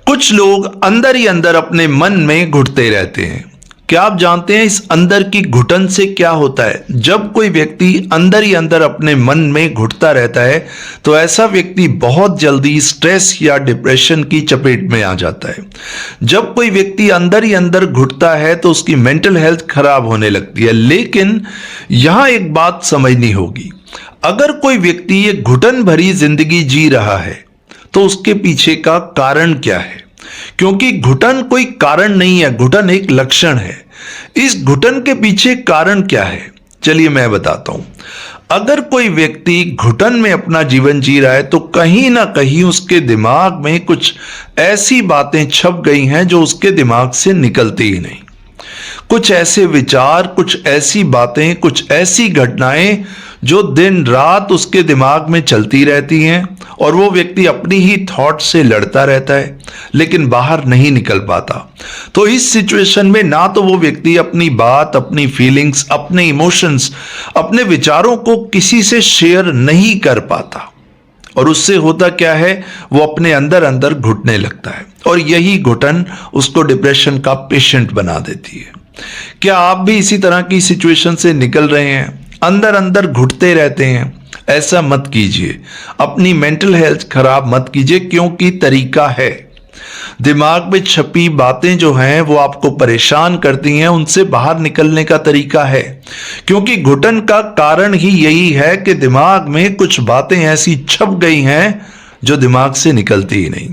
कुछ लोग अंदर ही अंदर अपने मन में घुटते रहते हैं। क्या आप जानते हैं इस अंदर की घुटन से क्या होता है? जब कोई व्यक्ति अंदर ही अंदर अपने मन में घुटता रहता है तो ऐसा व्यक्ति बहुत जल्दी स्ट्रेस या डिप्रेशन की चपेट में आ जाता है। जब कोई व्यक्ति अंदर ही अंदर घुटता है तो उसकी मेंटल हेल्थ खराब होने लगती है। लेकिन यहां एक बात समझनी होगी, अगर कोई व्यक्ति ये घुटन भरी जिंदगी जी रहा है तो उसके पीछे का कारण क्या है? क्योंकि घुटन कोई कारण नहीं है, घुटन एक लक्षण है। इस घुटन के पीछे कारण क्या है, चलिए मैं बताता हूं। अगर कोई व्यक्ति घुटन में अपना जीवन जी रहा है तो कहीं ना कहीं उसके दिमाग में कुछ ऐसी बातें छप गई हैं जो उसके दिमाग से निकलती ही नहीं। कुछ ऐसे विचार, कुछ ऐसी बातें, कुछ ऐसी घटनाएं जो दिन रात उसके दिमाग में चलती रहती हैं और वो व्यक्ति अपनी ही थॉट से लड़ता रहता है लेकिन बाहर नहीं निकल पाता। तो इस सिचुएशन में ना तो वो व्यक्ति अपनी बात, अपनी फीलिंग्स, अपने इमोशंस, अपने विचारों को किसी से शेयर नहीं कर पाता और उससे होता क्या है, वो अपने अंदर अंदर घुटने लगता है और यही घुटन उसको डिप्रेशन का पेशेंट बना देती है। क्या आप भी इसी तरह की सिचुएशन से निकल रहे हैं, अंदर अंदर घुटते रहते हैं? ऐसा मत कीजिए, अपनी मेंटल हेल्थ खराब मत कीजिए, क्योंकि तरीका है। दिमाग में छपी बातें जो हैं वो आपको परेशान करती हैं, उनसे बाहर निकलने का तरीका है। क्योंकि घुटन का कारण ही यही है कि दिमाग में कुछ बातें ऐसी छप गई हैं जो दिमाग से निकलती ही नहीं।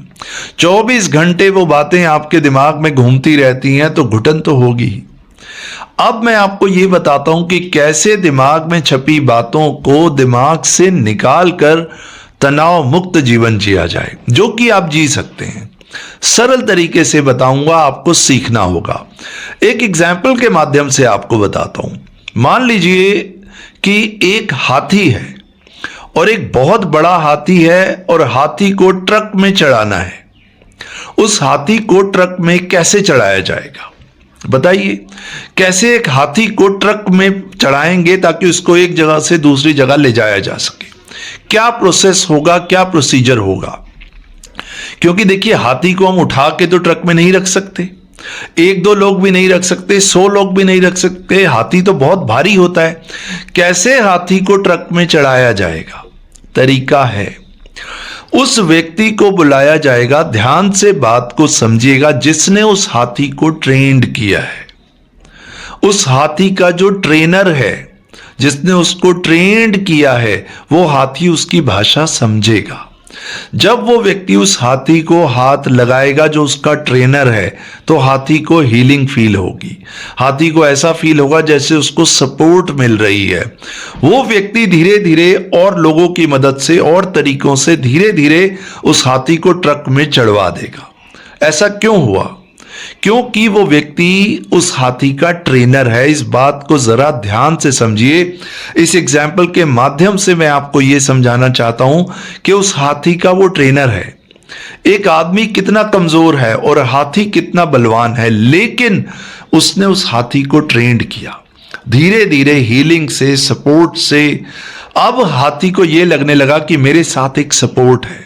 24 घंटे वो बातें आपके दिमाग में घूमती रहती हैं तो घुटन तो होगी ही। अब मैं आपको ये बताता हूं कि कैसे दिमाग में छपी बातों को दिमाग से निकालकर तनाव मुक्त जीवन जिया जाए, जो कि आप जी सकते हैं। सरल तरीके से बताऊंगा, आपको सीखना होगा। एक एग्जाम्पल के माध्यम से आपको बताता हूं। मान लीजिए कि एक हाथी है और एक बहुत बड़ा हाथी है और हाथी को ट्रक में चढ़ाना है। उस हाथी को ट्रक में कैसे चढ़ाया जाएगा बताइए? कैसे एक हाथी को ट्रक में चढ़ाएंगे ताकि उसको एक जगह से दूसरी जगह ले जाया जा सके? क्या प्रोसेस होगा, क्या प्रोसीजर होगा? क्योंकि देखिए, हाथी को हम उठा के तो ट्रक में नहीं रख सकते, 1-2 लोग भी नहीं रख सकते, 100 लोग भी नहीं रख सकते। हाथी तो बहुत भारी होता है। कैसे हाथी को ट्रक में चढ़ाया जाएगा? तरीका है, उस व्यक्ति को बुलाया जाएगा, ध्यान से बात को समझिएगा, जिसने उस हाथी को ट्रेंड किया है। उस हाथी का जो ट्रेनर है, जिसने उसको ट्रेंड किया है, वो हाथी उसकी भाषा समझेगा। जब वो व्यक्ति उस हाथी को हाथ लगाएगा जो उसका ट्रेनर है, तो हाथी को हीलिंग फील होगी। हाथी को ऐसा फील होगा जैसे उसको सपोर्ट मिल रही है। वो व्यक्ति धीरे धीरे और लोगों की मदद से और तरीकों से धीरे धीरे उस हाथी को ट्रक में चढ़वा देगा। ऐसा क्यों हुआ? क्योंकि वो व्यक्ति उस हाथी का ट्रेनर है। इस बात को जरा ध्यान से समझिए। इस एग्जाम्पल के माध्यम से मैं आपको यह समझाना चाहता हूं कि उस हाथी का वो ट्रेनर है। एक आदमी कितना कमजोर है और हाथी कितना बलवान है, लेकिन उसने उस हाथी को ट्रेंड किया धीरे धीरे, हीलिंग से, सपोर्ट से। अब हाथी को यह लगने लगा कि मेरे साथ एक सपोर्ट है,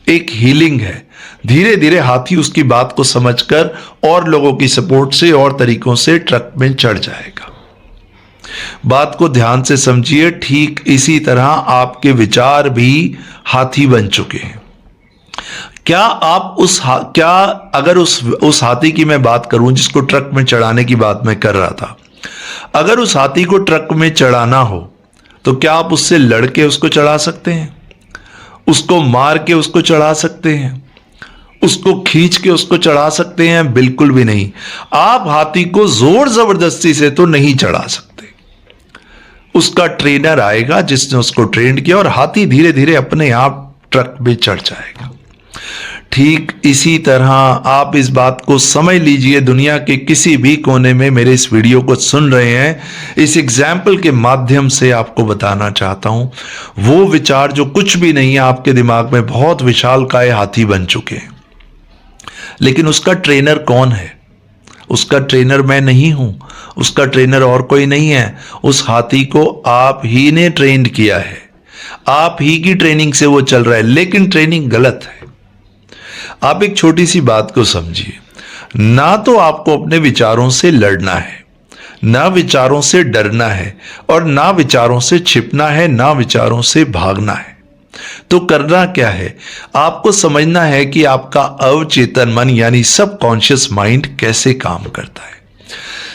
एक हीलिंग है। धीरे धीरे हाथी उसकी बात को समझकर और लोगों की सपोर्ट से और तरीकों से ट्रक में चढ़ जाएगा। बात को ध्यान से समझिए। ठीक इसी तरह आपके विचार भी हाथी बन चुके हैं। क्या आप अगर उस हाथी की मैं बात करूं जिसको ट्रक में चढ़ाने की बात मैं कर रहा था, अगर उस हाथी को ट्रक में चढ़ाना हो तो क्या आप उससे लड़के उसको चढ़ा सकते हैं? उसको मार के उसको चढ़ा सकते हैं? उसको खींच के उसको चढ़ा सकते हैं? बिल्कुल भी नहीं। आप हाथी को जोर जबरदस्ती से तो नहीं चढ़ा सकते। उसका ट्रेनर आएगा जिसने उसको ट्रेन किया और हाथी धीरे धीरे अपने आप ट्रक में चढ़ जाएगा। ठीक इसी तरह आप इस बात को समझ लीजिए। दुनिया के किसी भी कोने में मेरे इस वीडियो को सुन रहे हैं, इस एग्जाम्पल के माध्यम से आपको बताना चाहता हूं, वो विचार जो कुछ भी नहीं है आपके दिमाग में बहुत विशालकाय हाथी बन चुके हैं। लेकिन उसका ट्रेनर कौन है? उसका ट्रेनर मैं नहीं हूं, उसका ट्रेनर और कोई नहीं है। उस हाथी को आप ही ने ट्रेन किया है, आप ही की ट्रेनिंग से वो चल रहा है, लेकिन ट्रेनिंग गलत है। आप एक छोटी सी बात को समझिए, ना तो आपको अपने विचारों से लड़ना है, ना विचारों से डरना है, और ना विचारों से छिपना है, ना विचारों से भागना है। तो करना क्या है? आपको समझना है कि आपका अवचेतन मन यानी सबकॉन्शियस माइंड कैसे काम करता है।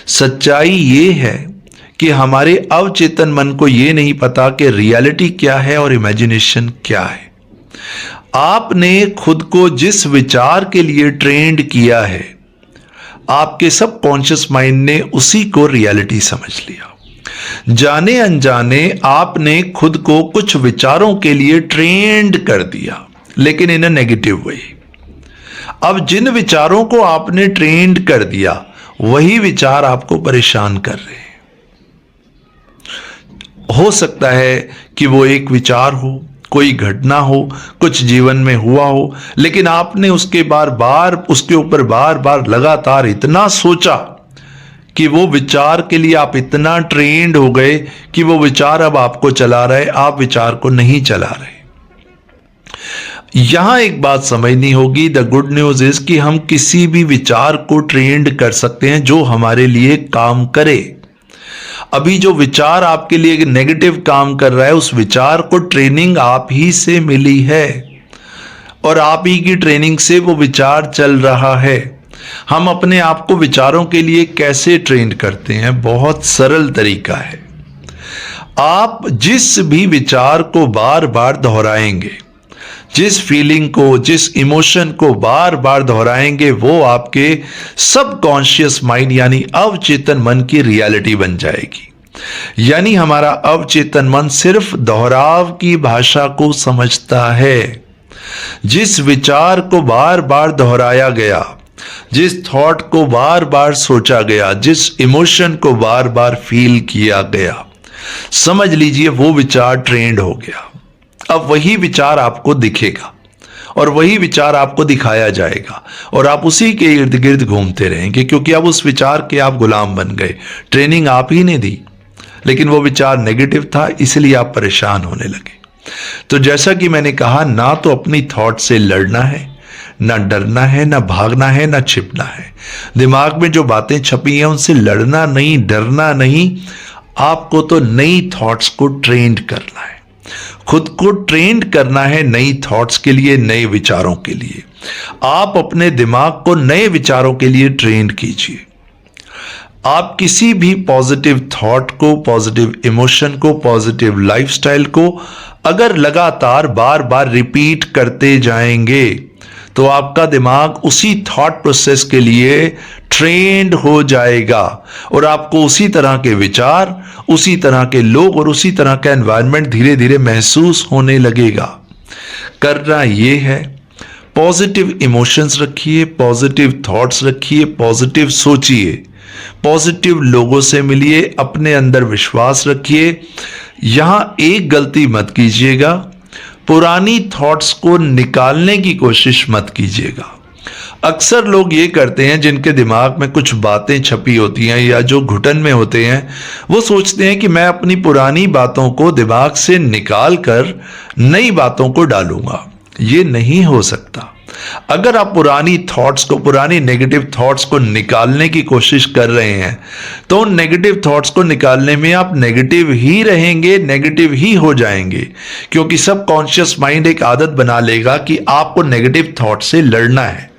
सच्चाई ये है कि हमारे अवचेतन मन को ये नहीं पता कि रियलिटी क्या है और इमेजिनेशन क्या है। आपने खुद को जिस विचार के लिए ट्रेंड किया है, आपके सबकॉन्शियस माइंड ने उसी को रियलिटी समझ लिया। जाने अनजाने आपने खुद को कुछ विचारों के लिए ट्रेंड कर दिया, लेकिन इन अ नेगेटिव वे। अब जिन विचारों को आपने ट्रेंड कर दिया, वही विचार आपको परेशान कर रहे हैं। हो सकता है कि वो एक विचार हो, कोई घटना हो, कुछ जीवन में हुआ हो, लेकिन आपने उसके उसके ऊपर बार बार लगातार इतना सोचा कि वो विचार के लिए आप इतना ट्रेंड हो गए कि वो विचार अब आपको चला रहे, आप विचार को नहीं चला रहे। यहां एक बात समझनी होगी, द गुड न्यूज इज कि हम किसी भी विचार को ट्रेंड कर सकते हैं जो हमारे लिए काम करे। अभी जो विचार आपके लिए एक नेगेटिव काम कर रहा है, उस विचार को ट्रेनिंग आप ही से मिली है और आप ही की ट्रेनिंग से वो विचार चल रहा है। हम अपने आप को विचारों के लिए कैसे ट्रेन करते हैं? बहुत सरल तरीका है। आप जिस भी विचार को बार बार दोहराएंगे, जिस फीलिंग को, जिस इमोशन को बार बार दोहराएंगे, वो आपके सबकॉन्शियस माइंड यानी अवचेतन मन की रियलिटी बन जाएगी। यानी हमारा अवचेतन मन सिर्फ दोहराव की भाषा को समझता है। जिस विचार को बार बार दोहराया गया, जिस थॉट को बार बार सोचा गया, जिस इमोशन को बार बार फील किया गया, समझ लीजिए वो विचार ट्रेंड हो गया। अब वही विचार आपको दिखेगा और वही विचार आपको दिखाया जाएगा और आप उसी के इर्द गिर्द घूमते रहेंगे, क्योंकि अब उस विचार के आप गुलाम बन गए। ट्रेनिंग आप ही ने दी, लेकिन वो विचार नेगेटिव था, इसलिए आप परेशान होने लगे। तो जैसा कि मैंने कहा, ना तो अपनी थॉट से लड़ना है, ना डरना है, ना भागना है, ना छिपना है। दिमाग में जो बातें छपी हैं उनसे लड़ना नहीं, डरना नहीं, आपको तो नई थॉट्स को ट्रेंड करना है। खुद को ट्रेंड करना है नई थॉट्स के लिए, नए विचारों के लिए। आप अपने दिमाग को नए विचारों के लिए ट्रेंड कीजिए। आप किसी भी पॉजिटिव थॉट को, पॉजिटिव इमोशन को, पॉजिटिव लाइफस्टाइल को अगर लगातार बार बार रिपीट करते जाएंगे, तो आपका दिमाग उसी थॉट प्रोसेस के लिए ट्रेंड हो जाएगा और आपको उसी तरह के विचार, उसी तरह के लोग और उसी तरह का एनवायरनमेंट धीरे धीरे महसूस होने लगेगा। करना यह है, पॉजिटिव इमोशंस रखिए, पॉजिटिव थॉट्स रखिए, पॉजिटिव सोचिए, पॉजिटिव लोगों से मिलिए, अपने अंदर विश्वास रखिए। यहां एक गलती मत कीजिएगा, पुरानी थॉट्स को निकालने की कोशिश मत कीजिएगा। अक्सर लोग ये करते हैं, जिनके दिमाग में कुछ बातें छपी होती हैं या जो घुटन में होते हैं, वो सोचते हैं कि मैं अपनी पुरानी बातों को दिमाग से निकाल कर नई बातों को डालूंगा। ये नहीं हो सकता। अगर आप पुरानी थॉट्स को, पुरानी नेगेटिव थॉट्स को निकालने की कोशिश कर रहे हैं, तो उन नेगेटिव थॉट्स को निकालने में आप नेगेटिव ही रहेंगे, नेगेटिव ही हो जाएंगे, क्योंकि सबकॉन्शियस माइंड एक आदत बना लेगा कि आपको नेगेटिव थॉट से लड़ना है।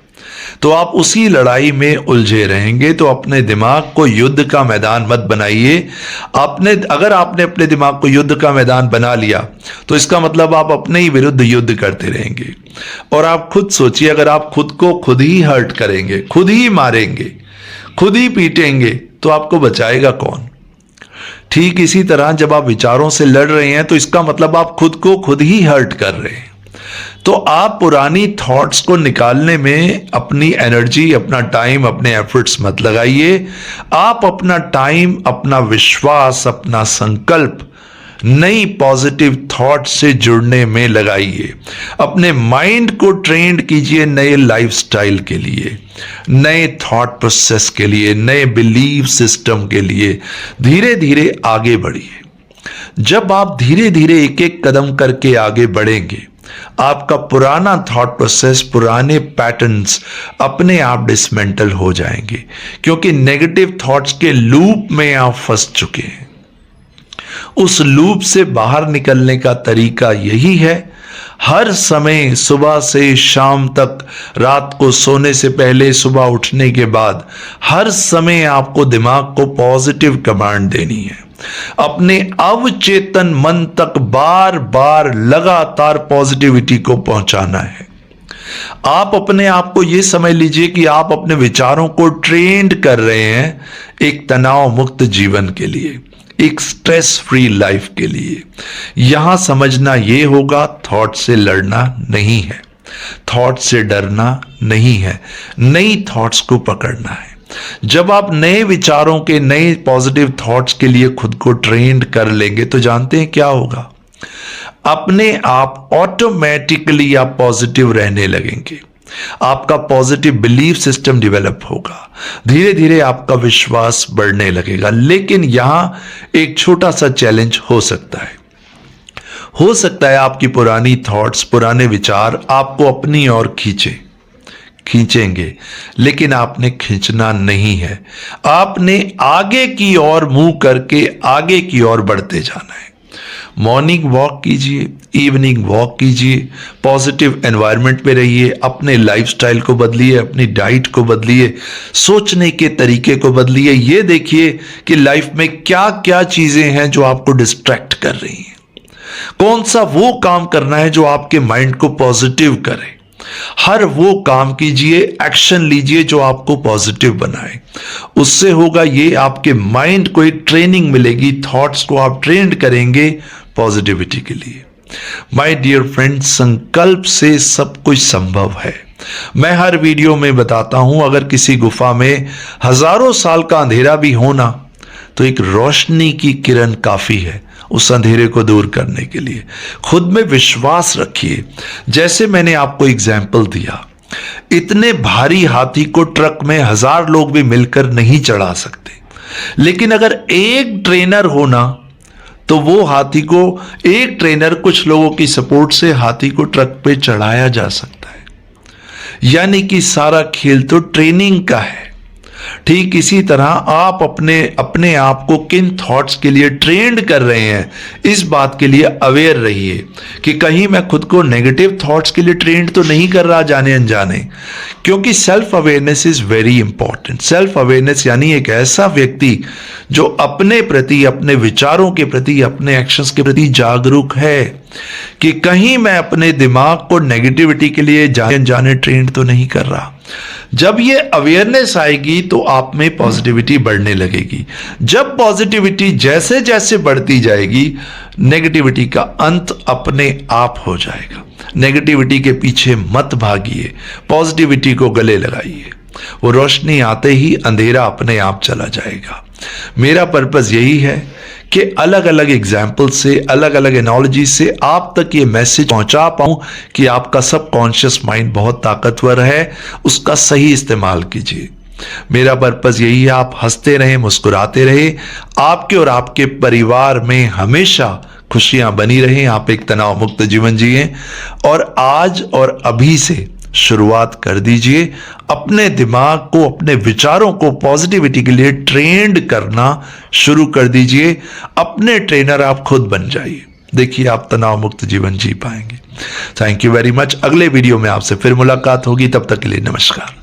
तो आप उसी लड़ाई में उलझे रहेंगे। तो अपने दिमाग को युद्ध का मैदान मत बनाइए। अगर आपने अपने दिमाग को युद्ध का मैदान बना लिया, तो इसका मतलब आप अपने ही विरुद्ध युद्ध करते रहेंगे। और आप खुद सोचिए, अगर आप खुद को खुद ही हर्ट करेंगे, खुद ही मारेंगे, खुद ही पीटेंगे, तो आपको बचाएगा कौन? ठीक इसी तरह जब आप विचारों से लड़ रहे हैं, तो इसका मतलब आप खुद को खुद ही हर्ट कर रहे हैं। तो आप पुरानी थॉट्स को निकालने में अपनी एनर्जी, अपना टाइम, अपने एफर्ट्स मत लगाइए। आप अपना टाइम, अपना विश्वास, अपना संकल्प नई पॉजिटिव थॉट से जुड़ने में लगाइए। अपने माइंड को ट्रेंड कीजिए नए लाइफस्टाइल के लिए, नए थॉट प्रोसेस के लिए, नए बिलीफ सिस्टम के लिए। धीरे धीरे आगे बढ़िए। जब आप धीरे धीरे एक एक कदम करके आगे बढ़ेंगे, आपका पुराना थॉट प्रोसेस, पुराने पैटर्न्स अपने आप डिसमेंटल हो जाएंगे, क्योंकि नेगेटिव थॉट्स के लूप में आप फंस चुके हैं। उस लूप से बाहर निकलने का तरीका यही है, हर समय सुबह से शाम तक, रात को सोने से पहले, सुबह उठने के बाद, हर समय आपको दिमाग को पॉजिटिव कमांड देनी है। अपने अवचेतन मन तक बार बार लगातार पॉजिटिविटी को पहुंचाना है। आप अपने आप को यह समझ लीजिए कि आप अपने विचारों को ट्रेंड कर रहे हैं एक तनाव मुक्त जीवन के लिए, एक स्ट्रेस फ्री लाइफ के लिए। यहां समझना यह होगा, थॉट से लड़ना नहीं है, थॉट से डरना नहीं है, नई थॉट्स को पकड़ना है। जब आप नए विचारों के, नए पॉजिटिव थॉट्स के लिए खुद को ट्रेंड कर लेंगे तो जानते हैं क्या होगा, अपने आप ऑटोमेटिकली आप पॉजिटिव रहने लगेंगे। आपका पॉजिटिव बिलीफ सिस्टम डेवलप होगा, धीरे धीरे आपका विश्वास बढ़ने लगेगा। लेकिन यहां एक छोटा सा चैलेंज हो सकता है आपकी पुरानी थॉट्स, पुराने विचार आपको अपनी ओर खींचेंगे, लेकिन आपने खींचना नहीं है। आपने आगे की ओर मुंह करके आगे की ओर बढ़ते जाना है। मॉर्निंग वॉक कीजिए, इवनिंग वॉक कीजिए, पॉजिटिव एनवायरनमेंट में रहिए, अपने लाइफस्टाइल को बदलिए, अपनी डाइट को बदलिए, सोचने के तरीके को बदलिए। ये देखिए कि लाइफ में क्या क्या चीजें हैं जो आपको डिस्ट्रैक्ट कर रही हैं। कौन सा वो काम करना है जो आपके माइंड को पॉजिटिव करे। हर वो काम कीजिए, एक्शन लीजिए जो आपको पॉजिटिव बनाए। उससे होगा ये, आपके माइंड को एक ट्रेनिंग मिलेगी, थॉट्स को आप ट्रेंड करेंगे पॉजिटिविटी के लिए। माय डियर फ्रेंड्स, संकल्प से सब कुछ संभव है। मैं हर वीडियो में बताता हूं, अगर किसी गुफा में हजारों साल का अंधेरा भी हो ना, तो एक रोशनी की किरण काफी है उस अंधेरे को दूर करने के लिए। खुद में विश्वास रखिए। जैसे मैंने आपको एग्जाम्पल दिया, इतने भारी हाथी को ट्रक में 1000 लोग भी मिलकर नहीं चढ़ा सकते, लेकिन अगर एक ट्रेनर होना तो वो हाथी को, एक ट्रेनर कुछ लोगों की सपोर्ट से हाथी को ट्रक पे चढ़ाया जा सकता है। यानी कि सारा खेल तो ट्रेनिंग का है। ठीक इसी तरह आप अपने आप को किन थॉट्स के लिए ट्रेंड कर रहे हैं, इस बात के लिए अवेयर रहिए कि कहीं मैं खुद को नेगेटिव थॉट्स के लिए ट्रेंड तो नहीं कर रहा जाने अनजाने। क्योंकि self awareness is very important. Self awareness यानी एक ऐसा व्यक्ति जो अपने प्रति, अपने विचारों के प्रति, अपने एक्शंस के प्रति जागरूक है कि कहीं मैं अपने दिमाग को नेगेटिविटी के लिए जाने अनजाने ट्रेंड तो नहीं कर रहा। जब ये अवेयरनेस आएगी तो आप में पॉजिटिविटी बढ़ने लगेगी। जब पॉजिटिविटी जैसे जैसे बढ़ती जाएगी, नेगेटिविटी का अंत अपने आप हो जाएगा। नेगेटिविटी के पीछे मत भागिए, पॉजिटिविटी को गले लगाइए। वो रोशनी आते ही अंधेरा अपने आप चला जाएगा। मेरा पर्पस यही है कि अलग अलग एग्जाम्पल से, अलग अलग एनालॉजी से आप तक ये मैसेज पहुंचा पाऊं कि आपका सबकॉन्शियस माइंड बहुत ताकतवर है, उसका सही इस्तेमाल कीजिए। मेरा पर्पस यही है, आप हंसते रहें, मुस्कुराते रहें, आपके और आपके परिवार में हमेशा खुशियां बनी रहें, आप एक तनाव मुक्त जीवन जिएं। और आज और अभी से शुरुआत कर दीजिए, अपने दिमाग को, अपने विचारों को पॉजिटिविटी के लिए ट्रेंड करना शुरू कर दीजिए। अपने ट्रेनर आप खुद बन जाइए, देखिए आप तनाव मुक्त जीवन जी पाएंगे। Thank you very much. अगले वीडियो में आपसे फिर मुलाकात होगी, तब तक के लिए नमस्कार।